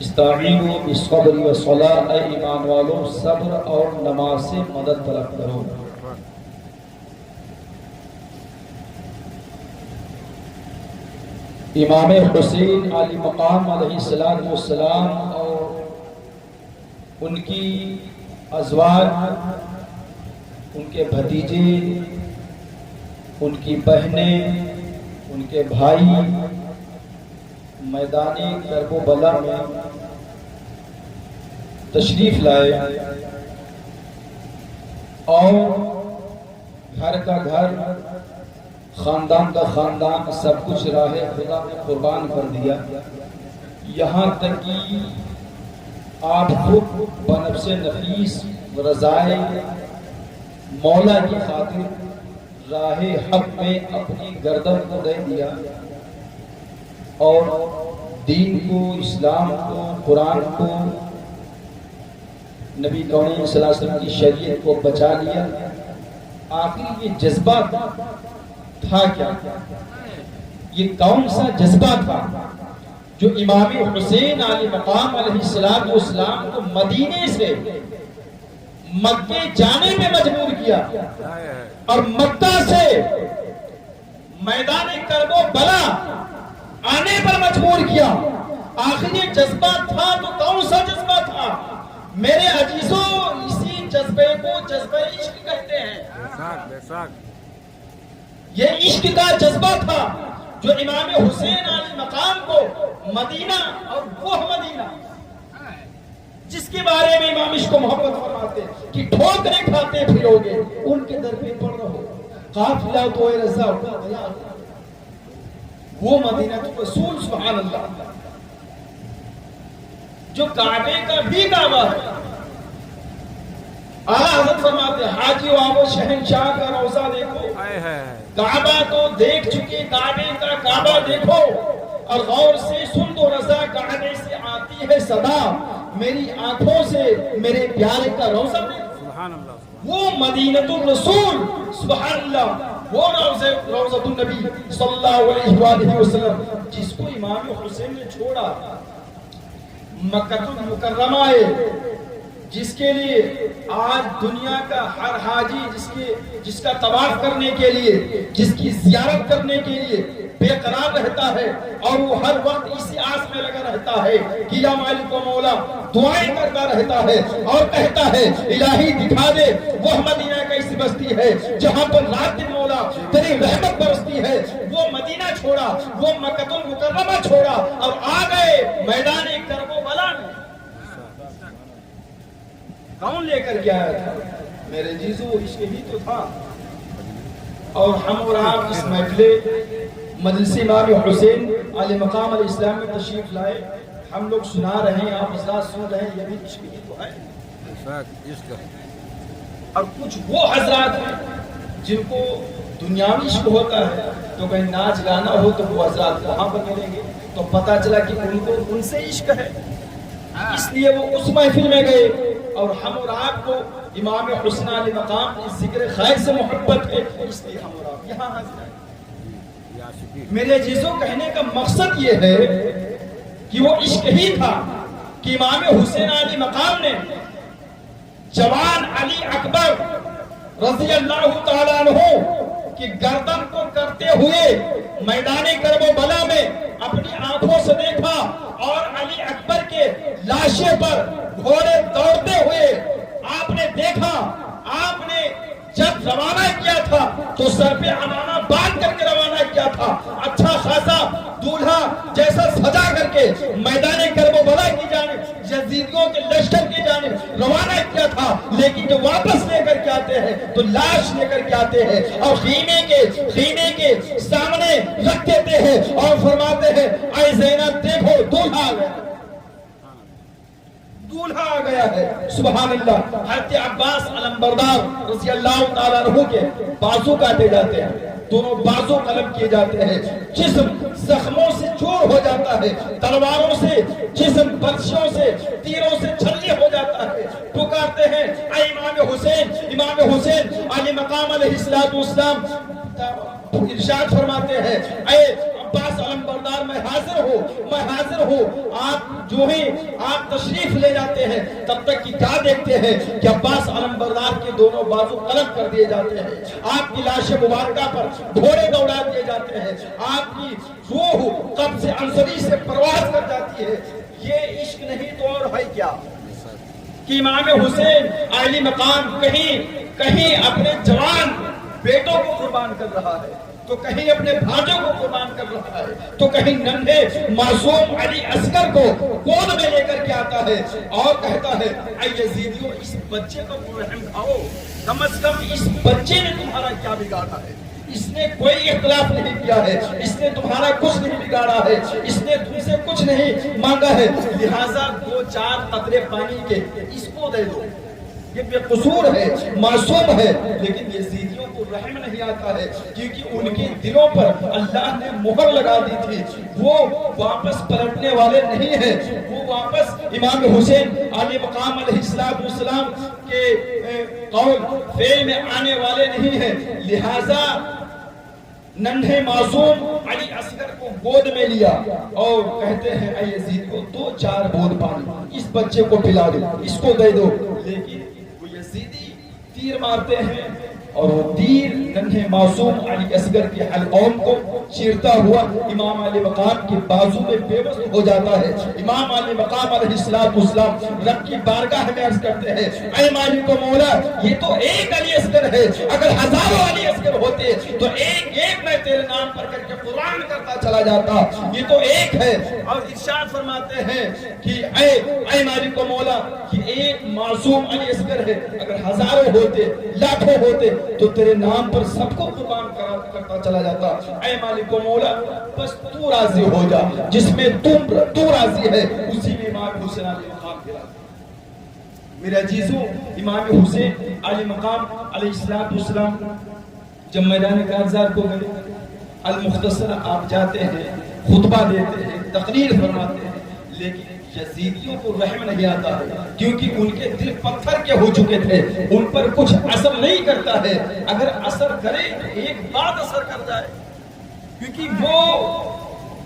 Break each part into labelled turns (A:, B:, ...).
A: استعینوا بالصبر والصلاۃ، اے ایمان والو صبر اور نماز سے مدد طلب کرو۔ امام حسین علی مقام علیہ السلام اور ان کی ازواج، ان کے بھتیجے، ان کی بہنیں، ان کے بھائی میدان کرب و بلا میں تشریف لائے اور گھر کا گھر، خاندان کا خاندان، سب کچھ راہ خدا میں قربان کر دیا، یہاں تک کہ آپ خود بنفس نفیس رضائے مولا کی خاطر راہ حق میں اپنی گردن کو دے دیا اور دین کو، اسلام کو، قرآن کو، نبی کون صلی اللہ علیہ وسلم کی شریعت کو بچا لیا۔ آخر یہ جذبہ تھا کیا؟ یہ کون سا جذبہ تھا جو امام حسین علی مقام علیہ السلام کو مدینے سے مکے جانے میں مجبور کیا اور مکہ سے میدان کرب و بلا آنے پر مجبور کیا؟ آخر یہ جذبہ تھا تو کون سا جذبہ تھا؟ میرے عزیزوں، اسی جذبے کو جذبہ عشق کہتے ہیں۔ یہ عشق کا جذبہ تھا جو امام حسین علی مقام کو مدینہ، اور وہ مدینہ جس کے بارے میں امام عشق و محبت فرماتے ہیں کہ ٹھوکریں کھاتے پھرو گے ان کے در پہ پڑ رہو، قافلہ تو اے رضا اٹھا گیا، وہ مدینہ تو رسول، سبحان اللہ، جو کعبے کا بھی کعبہ ہے۔ اعلیٰ حضرت فرماتے ہیں حاجی آو شہنشاہ کا روضہ دیکھو، کعبہ تو دیکھ چکے، کعبے کا کعبہ دیکھو اور غور سے سن دو رضا، کعبے سے آتی ہے صدا، میری آنکھوں سے میرے پیارے کا روضہ دیکھو۔ وہ مدینۃ الرسول، سبحان اللہ، وہ روضۃ النبی صلی اللہ علیہ وآلہ وسلم جس کو امام حسین نے چھوڑا، مکہ المکرمہ ہے جس کے لیے آج دنیا کا ہر حاجی جس کا طواف کرنے کے لیے، جس کی زیارت کرنے کے لیے بے قرار رہتا ہے اور وہ ہر وقت اسی آس میں لگا رہتا ہے کہ یا مالک و مولا، دعائیں کرتا رہتا ہے اور کہتا ہے الہی دکھا دے وہ مدینہ کیسی بستی ہے جہاں پر رات دن مولا تیری رحمت برستی ہے۔ وہ مدینہ چھوڑا، وہ مکہ المکرمہ چھوڑا اور آ گئے میدان کرب و بلا میں۔ کون لے کر گیا تھا؟ میرے جیزو عشق ہی تو تھا۔ اور ہم اور آپ اس محفل مجلس امام حسین علیہ مقام علیہ السلام میں تشریف لائے، ہم لوگ سنا رہے ہیں، آپ حضرات سن رہے ہیں، یہ بھی عشق ہی تو ہے۔ اور کچھ وہ حضرات ہیں جن کو دنیاوی عشق ہوتا ہے تو کہیں ناچ گانا ہو تو وہ حضرات وہاں پر ملیں گے، تو پتہ چلا کہ ان کو ان سے عشق ہے، اس لیے وہ اس محفل میں گئے۔ اور ہم اور آپ کو امام حسین علیہ مقام اس ذکر خیر سے محبت ہے، اس لیے ہم اور آپ یہاں حاضر ہیں۔ میرے عزیزوں، کہنے کا مقصد یہ ہے کہ وہ عشق ہی تھا کہ امام حسین علیہ مقام نے جوان علی اکبر رضی اللہ تعالیٰ عنہ کی گردن کو کرتے ہوئے میدان کرب و بلا میں اپنی آنکھوں سے دیکھا، اور علی اکبر کے لاشے پر گھوڑے دوڑتے ہوئے آپ نے دیکھا۔ آپ نے جب روانہ کیا تھا تو سر پہ عمامہ باندھ کر کے روانہ کیا تھا، اچھا خاصا دولہا جیسا سجا کر کے میدان کرب و بلا کی جانب، یزیدیوں کے لشکر کی جانب روانہ کیا تھا، لیکن جو واپس لے کر کے آتے ہیں تو لاش لے کر کے آتے ہیں اور خیمے کے سامنے رکھ دیتے ہیں اور فرماتے ہیں اے زینب دیکھو دولہا آ گیا، دولہا آ گیا ہے۔ سبحان اللہ۔ حضرت عباس علمبردار رضی اللہ تعالیٰ عنہ کے بازو کاٹے جاتے ہیں، دونوں بازو قلم کیے جاتے ہیں، جسم زخموں سے چور ہو جاتا ہے، تلواروں سے جسم، برچھیوں سے، تیروں سے چھلنی ہو جاتا ہے۔ پکارتے ہیں اے امام حسین علی مقام علیہ السلام، ارشاد فرماتے ہیں اے عباس علمبردار میں حاضر ہوں، میں میں حاضر ہوں، آپ جو ہی آپ تشریف لے جاتے ہیں تب تک کہ کیا دیکھتے ہیں کہ عباس علمبردار کے دونوں بازو قلم کر دیے جاتے ہیں، آپ کی لاش مبارکہ پر گھوڑے دوڑا دیے جاتے ہیں، آپ کی روح قبض عنصری سے پرواز کر جاتی ہے۔ یہ عشق نہیں تو اور ہے کیا کہ امام حسین عالی مقام کہیں اپنے جوان بیٹوں کو قربان کر رہا ہے، تو کہیں اپنے بھانجوں کو قربان کر رہا ہے، تو کہیں ننھے معصوم علی اصغر کو گود میں لے کر کے آتا ہے اور کہتا ہے اے یزیدیوں اس بچے کو رحم کھاؤ، کم از کم اس بچے نے تمہارا کیا بگاڑا ہے، اس نے کوئی اختلاف نہیں کیا ہے، اس نے تمہارا کچھ نہیں بگاڑا ہے، اس نے تم سے کچھ نہیں مانگا ہے، لہٰذا 2-4 قطرے پانی کے اس کو دے دو، یہ بے قصور ہے، معصوم ہے۔ لیکن یزیدیوں کو رحم نہیں آتا ہے کیونکہ ان کے دلوں پر اللہ نے مہر لگا دی تھی، وہ واپس پلٹنے والے نہیں ہیں، وہ واپس امام حسین علی مقام علیہ السلام کے قول فعل میں آنے والے نہیں ہیں، لہٰذا ننھے معصوم علی اصغر کو گود میں لیا اور کہتے ہیں اے یزید کو 2-4 بوند پانی اس بچے کو پلا دو، اس کو دے دو، لیکن وہ یزیدی تیر مارتے ہیں اور وہ تیر ننھے معصوم علی اصغر کے حلقوم کو چیرتا ہوا امام علی مقام کے بازو میں بے وزن ہو جاتا ہے۔ امام علی مقام علیہ السلام رب کی بارگاہ میں عرض کرتے ہیں اے مالک و مولا یہ تو ایک علی اصغر ہے، اگر ہزاروں علی اصغر ہوتے تو ایک میں تیرے نام پر کر کے قربان کرتا چلا جاتا، یہ تو ایک ہے۔ اور ارشاد فرماتے ہیں کہ اے مالک و مولا یہ ایک معصوم علی اصغر ہے، اگر ہزاروں ہوتے لاکھوں ہوتے تو تیرے نام پر سب کو قربان کرتا چلا جاتا، اے مالک و مولا بس تو راضی ہو جا، جس میں تو راضی ہے اسی میں امام حسین علی مقام گرا۔ میرے عزیزوں امام حسین علی مقام علیہ السلام جب میدان کارزار کو گئے، المختصر آپ جاتے ہیں، خطبہ دیتے ہیں، تقریر فرماتے ہیں، لیکن یزیدیوں کو رحم نہیں آتا ہے کیونکہ ان کے دل پتھر کے ہو چکے تھے، ان پر کچھ اثر نہیں کرتا ہے، اگر اثر کرے تو ایک بات اثر کر جائے، کیونکہ وہ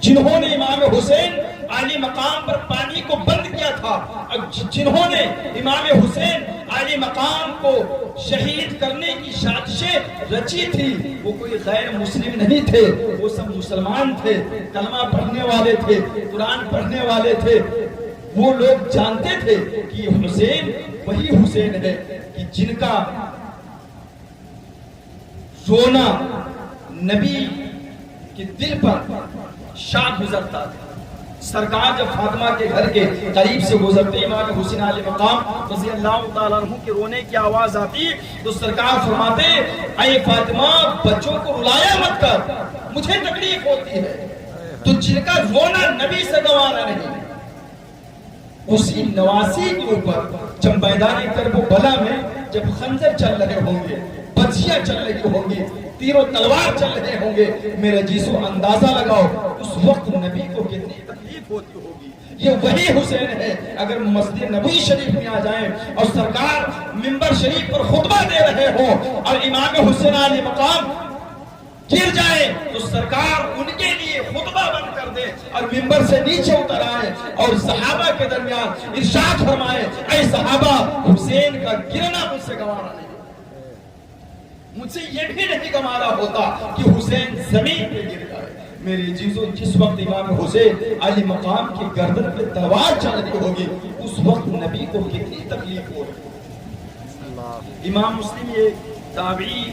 A: جنہوں نے امام حسین علی مقام پر پانی کو بند کیا تھا، جنہوں نے امام حسین علی مقام کو شہید کرنے کی سازشیں رچی تھی، وہ کوئی غیر مسلم نہیں تھے، وہ سب مسلمان تھے، کلمہ پڑھنے والے تھے، قرآن پڑھنے والے تھے۔ وہ لوگ جانتے تھے کہ یہ حسین وہی حسین ہے کہ جن کا رونا نبی کے دل پر شاہ گزرتا تھا۔ سرکار جب فاطمہ کے گھر کے قریب سے گزرتے امام حسین علیہ مقام رضی اللہ تعالیٰ عنہ کے رونے کی آواز آتی تو سرکار فرماتے اے فاطمہ بچوں کو رلایا مت کر، مجھے تکلیف ہوتی ہے، تو جن کا رونا نبی سے گوارا نہیں۔ اسی نواسی کے اوپر جب میدان کربلا میں جب خنجر چل رہے ہوں گے، برچیاں چل رہی ہوں گی، تیر و تلوار چل رہے ہوں گے، میرے جیسو اندازہ لگاؤ اس وقت نبی کو کتنی تکلیف ہوتی ہوگی۔ یہ وہی حسین ہے، اگر مسجد نبوی شریف میں آ جائیں اور سرکار منبر شریف پر خطبہ دے رہے ہوں اور امام حسین علیہ مقام گر جائے تو سرکار ان کے لیے خطبہ بند کر دے اور منبر سے نیچے اتر آئے اور صحابہ کے درمیان ارشاد فرمائے اے صحابہ حسین کا گرنا مجھ سے گوارا نہیں، مجھ سے یہ بھی نہیں گوارا ہوتا کہ حسین زمین پہ گر جائے۔ میری چیزوں جس وقت امام حسین علی مقام کی گردن پہ تلوار چل رہی ہوگی اس وقت نبی کو کتنی تکلیف ہوگی۔ امام مسلم یہ تابعی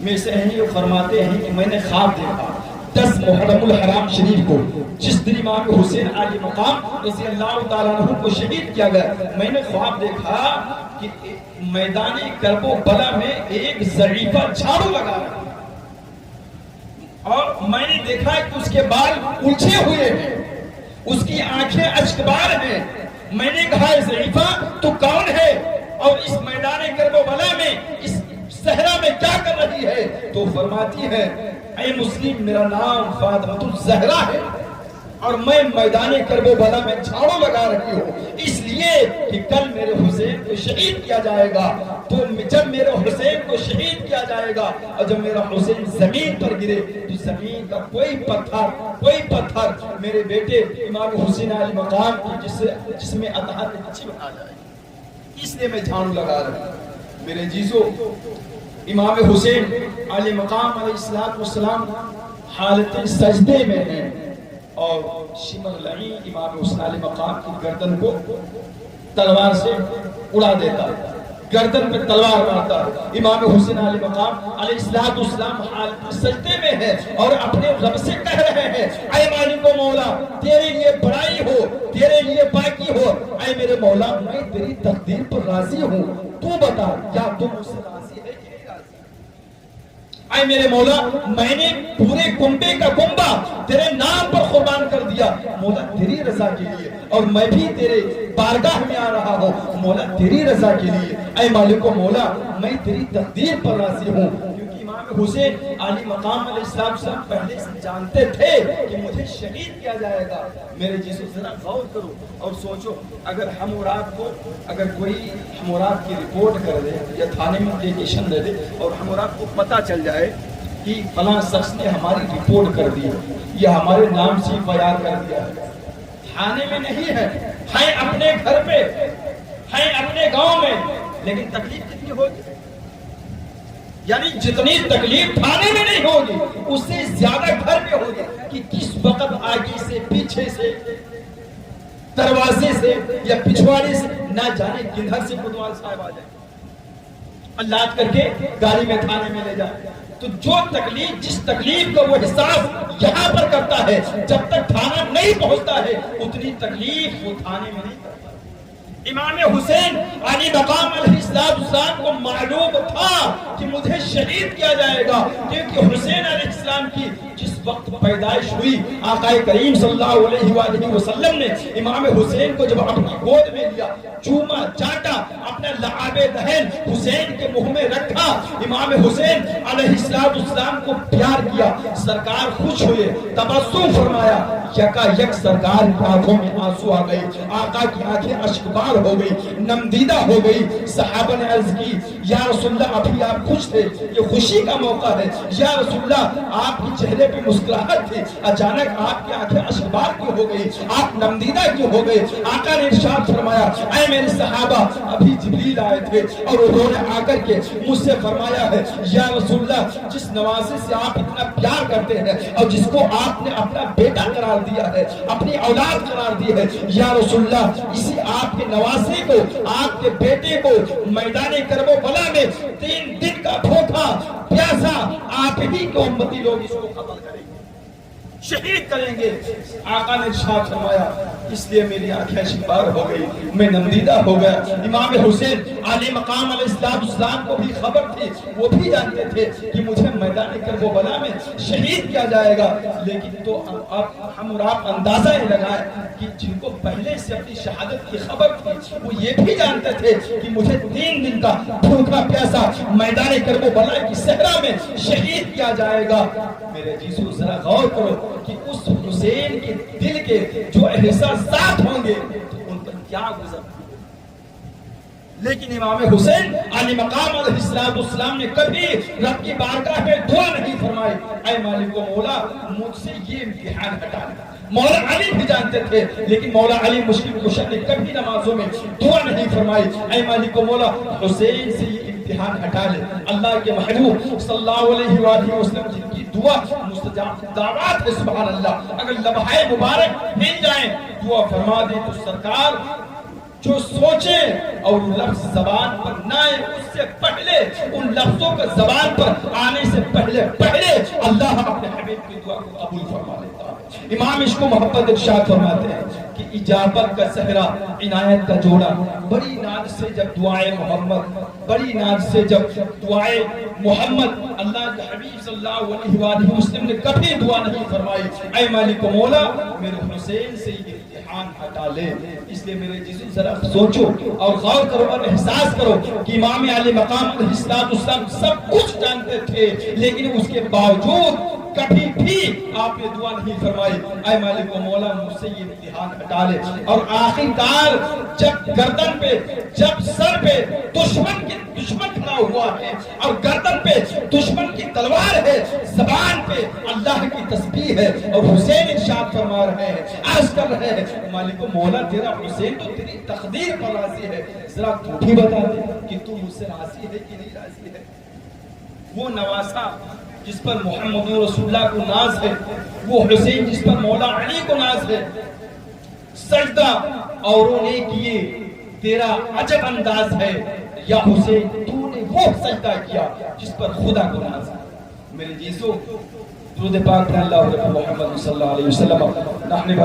A: میں سے ہیں، یہ فرماتے ہیں کہ میں نے خواب دیکھا 10 محرم الحرام شریف کو جس دن امام حسین علی مقام رضی اللہ تعالیٰ عنہ کو شہید کیا گیا، میں نے خواب دیکھا کہ میدان کربلا میں ایک ضعیفہ جھاڑو لگا رہا ہے اور میں نے دیکھا کہ اس کے بال الجھے ہوئے ہیں، اس کی آنکھیں اشکبار ہیں۔ میں نے کہا ضعیفہ تو کون ہے اور اس میدان کربلا میں اس صحرا میں کیا کر رہی ہے؟ تو فرماتی ہے اے مسلم میرا نام فاطمہ الزہرا ہے اور میں میدان کرب و بلا میں جھاڑو لگا رہی ہوں، اس لیے کہ کل میرے حسین کو شہید کیا جائے گا۔ تو جب میرے حسین کو شہید کیا جائے گا اور جب میرا حسین زمین پر گرے تو زمین کا کوئی پتھر میرے بیٹے امام حسین علی مقام کی جس میں اطہر اچھی بنا جائے، اس لیے میں جھاڑو لگا رہا ہوں۔ میرے جیزو، امام حسین علی مقام علیہ السلام حالت سجدے میں ہیں اور شمر لعین امام حسین علی مقام کی گردن کو تلوار سے اڑا دیتا ہے، گردن پہ تلوار مارتا ہے۔ امام حسین علی مقام علیہ السلام حالت سجدے میں ہے اور اپنے رب سے کہہ رہے ہیں، اے مالک و مولا، تیرے لیے بڑائی ہو، تیرے لیے باقی ہو، اے میرے مولا میں تیری تقدیر پر راضی ہوں، تو بتا کیا تم مجھ سے راضی ہے کہ نہیں راضی؟ اے میرے مولا میں نے پورے کنبے کا کنبہ تیرے نام پر قربان کر دیا، مولا تیری رضا کے لیے، اور میں بھی تیرے بارگاہ میں آ رہا ہوں مولا تیری رضا کے لیے۔ اے مالک و مولا میں تیری تقدیر پر راضی ہوں، کیونکہ امام حسین علی مقام علیہ السلام پہلے سے جانتے تھے کہ مجھے شہید کیا جائے گا۔ میرے جیسو ذرا غور کرو اور سوچو، اگر ہم اور آپ کو اگر کوئی ہم اور آپ کی رپورٹ کر دے یا تھانے میں اپلیکیشن دے دے اور ہم اور آپ کو پتہ چل جائے کہ فلاں شخص نے ہماری رپورٹ کر دی یا ہمارے نام سے بیان کر دیا ہے، تھانے میں نہیں ہے، ہیں اپنے گھر پہ، ہیں اپنے گاؤں میں، لیکن تکلیف کتنی ہوگی؟ یعنی جتنی تکلیف تھانے میں نہیں ہوگی اس سے زیادہ گھر میں ہوگی کہ کس وقت آگے سے پیچھے سے دروازے سے یا پچھواڑے سے نہ جانے کدھر سے کوتوال صاحب آ جائے، اللہ کر کے گاڑی میں تھانے میں لے جائے۔ تو جو تکلیف جس تکلیف کو وہ احساس یہاں پر کرتا ہے، جب تک تھانہ نہیں پہنچتا ہے اتنی تکلیف وہ تھانے میں نہیں کرتا۔ امام حسین علی مقام علیہ السلام کو معلوم تھا کہ مجھے شہید کیا جائے گا، کیونکہ حسین علیہ السلام کی جس وقت پیدائش ہوئی، آقا کریم صلی اللہ علیہ وآلہ وسلم نے امام حسین کو جب اپنی گود میں لیا، چوما چاٹا، اپنا لعاب دہن حسین کے منہ میں رکھا، امام حسین علیہ السلام کو پیار کیا، سرکار خوش ہوئے، تبسم فرمایا، یکا یک سرکار کی آنکھوں میں آنسو آ گئے، آقا کی آنکھیں اشکبار ہو گئی، نمدیدہ ہو گئی۔ صحابہ نے عرض کی، یا رسول اللہ ابھی آپ خوش تھے، یہ خوشی کا موقع ہے، یا رسول اللہ آپ کی چہرے پہ مسکراہٹ تھی، اچانک آپ کی آنکھیں اشکبار کیوں ہو گئی، آپ نمدیدہ کیوں ہو گئے؟ آقا نے ارشاد فرمایا، اے میرے صحابہ ابھی جبریل آئے تھے اور انہوں نے آ کر کے مجھ سے فرمایا ہے، یا رسول اللہ جس نوازے سے آپ اتنا پیار کرتے ہیں اور جس کو آپ نے اپنا بیٹا قرار دیا ہے، اپنی اولاد قرار دی ہے، یا رسول اللہ اسی آپ کے نواسے کو، آپ کے بیٹے کو میدان کرب و بلا میں 3 دن کا بھوکا پیاسا آپ ہی کے امتی لوگ اس کو قتل کریں گے، شہید کریں گے۔ آقا نے ارشاد فرمایا، اس لیے میری آنکھیں اشکبار ہو گئی، میں نمدیدہ ہو گیا۔ امام حسین علی مقام علیہ السلام کو بھی خبر تھی، وہ بھی جانتے تھے کہ مجھے میدان کرب و بلا میں شہید کیا جائے گا، لیکن تو ہم اور آپ اندازہ ہی لگائیں کہ جن کو پہلے سے اپنی شہادت کی خبر تھی وہ یہ بھی جانتے تھے کہ مجھے 3 دن کا بھوکا پیاسا میدان کرب و بلا کی صحرا میں شہید کیا جائے گا۔ میرے جیسو ذرا غور کرو کہ اس حسین کے دل کے جو احساسات ہوں گے ان پر کیا گزر، لیکن امام حسین علی مقام علیہ السلام نے کبھی رب کی بارگاہ میں دعا نہیں فرمائی، اے مالک و مولا مجھ سے یہ امتحان ہٹا دے۔ مولا علی بھی جانتے تھے، لیکن مولا علی مشکل کشا نے کبھی نمازوں میں دعا نہیں فرمائی، اے مالک و مولا حسین سے یہ امتحان ہٹا لے۔ اللہ کے محبوب صلی اللہ علیہ وآلہ وسلم جن کی دعا مستجاب دعوات ہے، سبحان اللہ، اگر لمحہ مبارک مل جائیں دعا فرما دے تو سرکار جو سوچیں اور لفظ زبان پر نہ آئے اس سے پہلے، ان لفظوں کا زبان پر آنے سے پہلے اللہ اپنے حبیب کی دعا کو قبول فرما لیتا ہے۔ امام عشق و محبت ارشاد فرماتے ہیں کہ اجابت کا صحرا، عنایت کا جوڑا، بڑی ناز سے جب دعائے محمد، بڑی ناز سے جب دعائے محمد، اللہ کے حبیب صلی اللہ علیہ وآلہ وسلم نے کبھی دعا نہیں فرمائی، اے مالک و مولا میرے حسین سے یہ امتحان ہٹا لے۔ اس لیے میرے جسم ذرا سوچو اور غور کرو اور احساس کرو کہ امام علی مقام علیہ السلام سب کچھ جانتے تھے، لیکن اس کے باوجود کبھی بھی آپ نے دعا نہیں فرمائی اے مالک و مولا مجھ سے یہ امتحان ہٹا لے. اور آخر کار جب گردن پہ جب سر پہ دشمن کھڑا ہوا ہے اور گردن پہ دشمن کی تلوار ہے, زبان پہ اللہ کی تسبیح ہے, اور حسین ارشاد فرما رہے ہیں عرض کر رہے ہیں مالک و مولا تیرا حسین تو تیری تقدیر پر راضی ہے, ذرا تو بھی بتا دے کہ تو مجھ سے راضی ہے کہ نہیں راضی ہے. وہ نواسا جس پر محمد رسول اللہ کو ناز ہے, وہ حسین جس پر مولا علی کو ناز ہے, سجدہ اوروں نے کیے تیرا عجب انداز ہے, یا حسین تو نے وہ سجدہ کیا جس پر خدا کو ناز ہے. میرے جیسو درود پاک پر اللہ محمد صلی اللہ علیہ وسلم. نحن